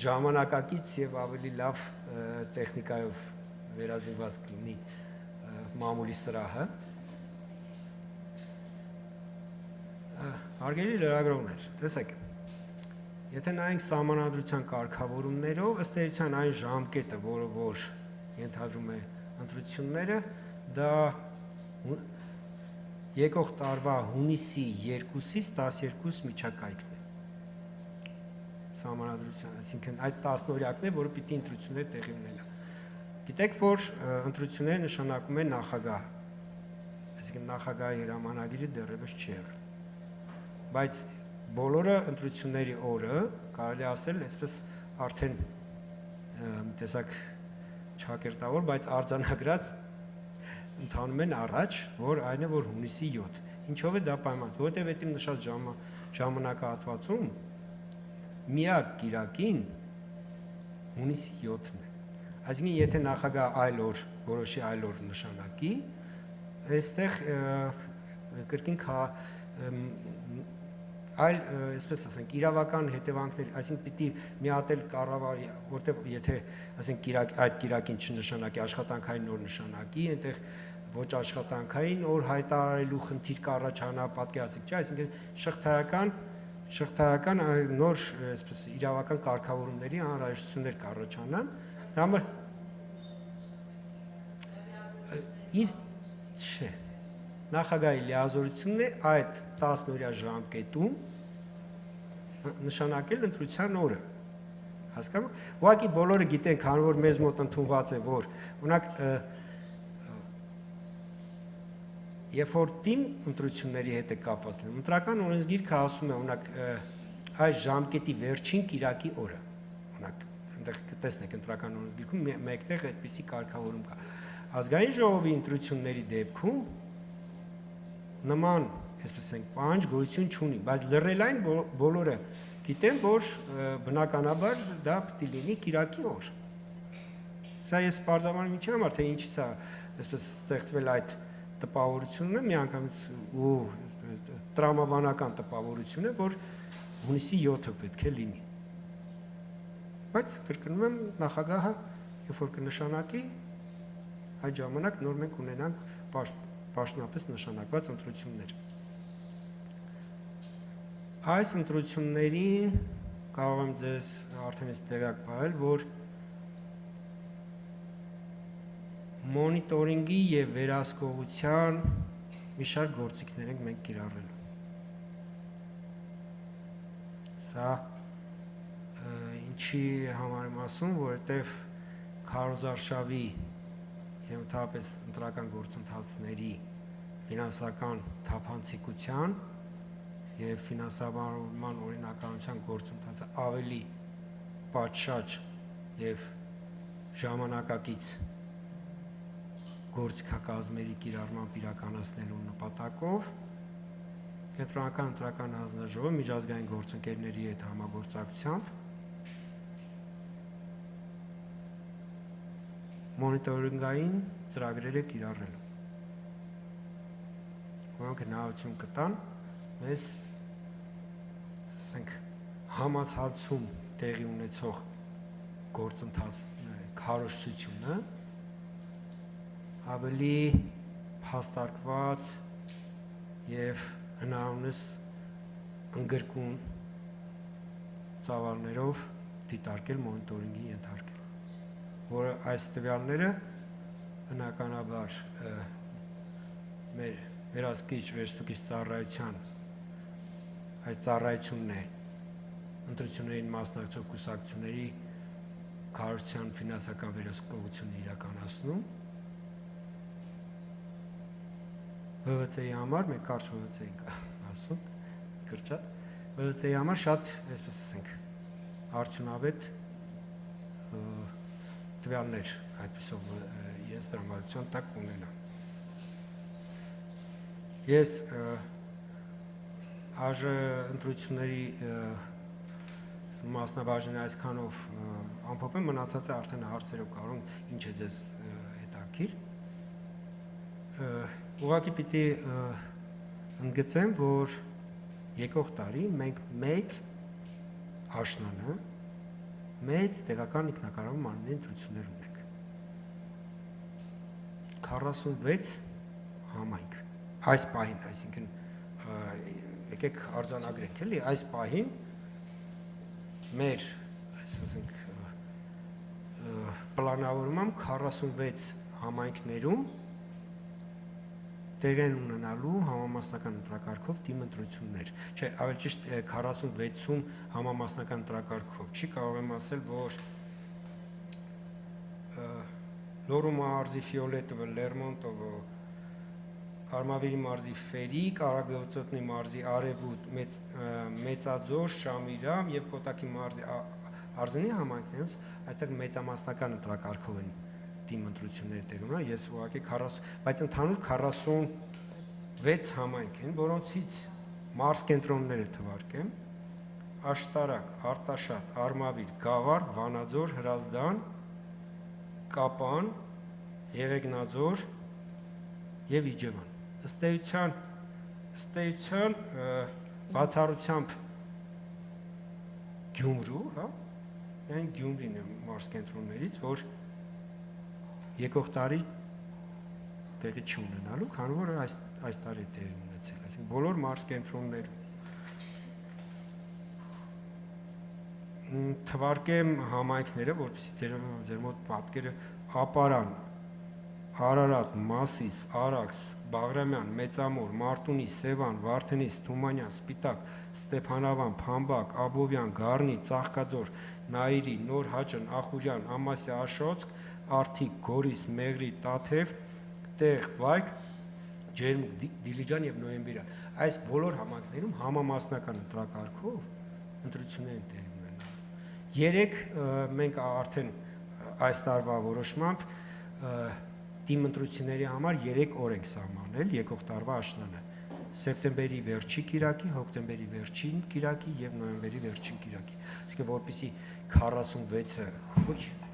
ժամանակակից եւ ավելի լավ տեխնիկայով վերազինված կլինի մամուլի սրահը։ Հարգելի լրագրողներ, տեսեք, եթե նայենք սահմանադրության կարգավորումներով, ըստ էության այն ժամկետը, որ ենթադրում է ընտրությունները, դա եկող տարվա հունիսի 2-ից 12 միջակայքն է։ Սահմանադրության, այսինքն այդ 10-օրյակն է, որը պիտի ընտրությունները տեղի ունենա։ Գիտեք, որ ընտրությունները նշանակում է նախագահ, այսինքն նախագահի հրամանագիրը դեռևս չի եղել։ Բայց բոլորը ընտրությունների օրը, կարելի ասել, այսպես արդեն տեսակ չակերտավոր, բայց արձանագրած ընթանում են առաջ, որ այն է, որ հունիսի 7։ Ինչով է դա պայմանավորված, որովհետև այդ իմ նշած ժամանակահատվածում միակ կիրակին հունիսի 7-ն է։ Այսինքն, եթե նախագահ այլ օր, որոշի այլ օր նշանակի, այստեղ կրկին այլ, այսպես ասենք, իրավական հետևանքներ, այսինքն պիտի միատել կառավարի, որտեղ եթե, ասենք, այդ կիրակին չնշանակի, աշխատանքային օր նշանակի, այնտեղ ոչ աշխատանքային օր հայտարարելու խնդիր կառաջանա, պատկերացիք չէ, այսինքն շղթայական նոր, այսպես իրավական կարգավորումների անհրաժեշտություններ կառաջանան, դա համար չէ, նախագահի լիազորությունն է այդ 10-օրյա ժամկետում նշանակել ընտրության օրը, հասկանում, ուղղակի բոլորը գիտեն, քանի որ մեզ մոտ ընդունված է, որ օրինակ երբ որ թիմ ընտրությունների հետ է կապված, ընտրական օրենսգիրքը ասում է, օրինակ այս ժամկետի վերջին կիրակի օրը, օրինակ այնտեղ կտեսնեք ընտրական օրենսգիրքում մեկտեղ այդպիսի կարգավորում կա։ Ազգային ժողովի ընտրությունների դեպքում նման, այսպես ասենք, պահանջ գոյություն չունի, բայց լրելային բոլորը գիտեն, որ բնականաբար դա պիտի լինի կիրակի օր։ Սա ես պարզաբանում ինչի համար, թե ինչից է այսպես ստեղծվել այդ տպավորությունը, միանգամից ու տրամաբանական տպավորությունը, որ հունիսի 7-ը պետք է լինի։ Բայց կրկնում եմ, նախագահը, երբ որ կնշանակի, այդ ժամանակ նոր մենք ունենանք պաշտոնապես նշանակված ընտրություններ։ Այս ընտրություններին կարող եմ ձեզ արդեն ես տեղյակ պահել, որ մոնիտորինգի և վերահսկողության մի շարք գործիքներ ենք մենք կիրառել։ Սա ինչի համար եմ ասում, որովհետև քարոզարշավի և ընդհանրապես ընտրական գործընթացների ֆինանսական թափանցիկության և ֆինանսավորման օրինականության գործընթացը ավելի պատշաճ և ժամանակակից գործիքակազմերի կիրառմամբ իրականացնելու նպատակով Կենտրոնական ընտրական հանձնաժողովը միջազգային գործընկերների հետ համագործակցությամբ մոնիտորինգային ծրագրեր է կիրառել, որոնք հնարավորություն կտան մեզ համացանցում տեղի ունեցող գործընթաց քարոզչությունը ավելի փաստարկված և հնարավորինս ընդգրկուն ծավալներով դիտարկել մոնիտորինգի ենթարկել, որը այս տվյալները բնականաբար մեր վերահսկիչ վերստուգիչ ծառայության այդ ծառայությունն է ընտրություններին մասնակցող կուսակցությունների քարոզչության ֆինանսական վերահսկողությունը իրականացնում ՀՎՑ-ի համար, մենք կարճ ՀՎՑ-ի ենք ասում, կրճատ, ՀՎՑ-ի համար շատ, այսպես ասենք, արդյունավետ տվյալներ այդպիսով իրենց տրամադրության տակ ունենա։ Ես ԱԺ ընտրությունների մասնաբաժնի այսքանով ամփոփեմ, մնացածը արդեն հարցերով կարող ինչ է ձեզ հետաքրքիր։ Ուղղակի պիտի ընդգծեմ, որ եկող տարի մենք մեծ աշնանը մեծ տեղական ինքնակառավարման մարմնի ընտրություններ ունենք։ 46 համայնք այս պահին, այսինքն եկեք արձանագրենք, էլի, այս պահին մեր, այսպես պլանավորմամբ 46 համայնքներում տեղ են ունենալու համամասնական ընտրակարգով թիմ ընտրություններ։ Չէ, ավելի ճիշտ 46-ում համամասնական ընտրակարգով։ Չի կարող եմ ասել, որ Լոռու մարզի Ֆիոլետովը, Լերմոնտովը, Արմավիրի մարզի Ֆերիկ, Արագածոտնի մարզի Արևուտ, Մեծաձոր, Շամիրամ եւ Կոտակի մարզի Արձանի համայնքներում այստեղ մեծամասնական ընտրակարգով են թիմ ընտրությունները տեղ ունենա, ես ուղղակի 40, բայց ընդհանուր 46 համայնք են, որոնցից մարզ կենտրոնները թվարկեմ, Աշտարակ, Արտաշատ, Արմավիր, Գավառ, Վանաձոր, Հրազդան, Կապան, Եղեգնաձոր եւ Իջևան։ Ըստ էության բացառությամբ Գյումրու, հա, այն Գյումրին է մարզ կենտրոններից, որ եկող տարի տեղի չունենալու, քանի որ այս տարի տեղի ունեցել, այսինքն բոլոր մարզ կենտրոններում թվարկեմ համայնքները, որպեսզի ձեր մոտ պատկերը Ապարան, Արարատ, Մասիս, Արաքս, Բաղրամյան, Մեծամոր, Մարտունի, Սևան, Վարդենիս, Թումանյան, Սպիտակ, Ստեփանավան, Փամբակ, Աբովյան, Գառնի, Ծաղկաձոր, Նայիրի, Նոր Հաճն, Ախուրյան, Ամասիա, Աշոցք, Արթիկ, Գորիս, Մեղրի, Տաթև, Տեղ, Վայք, Ջերմուկ, Դիլիջան եւ Նոյեմբերյան։ Այս բոլոր համայնքներում համամասնական ընտրակարգով ընտրություններ են տեղի ունենալու։ 3 մենք արդեն այս տարվա որոշմամբ թիմ ընտրությունների համար 3 օր ենք սահմանել եկող տարվա աշնանը։ Սեպտեմբերի վերջի կիրակի, հոկտեմբերի վերջին կիրակի եւ նոյեմբերի վերջին կիրակի։ Իսկ որպեսզի 46-ը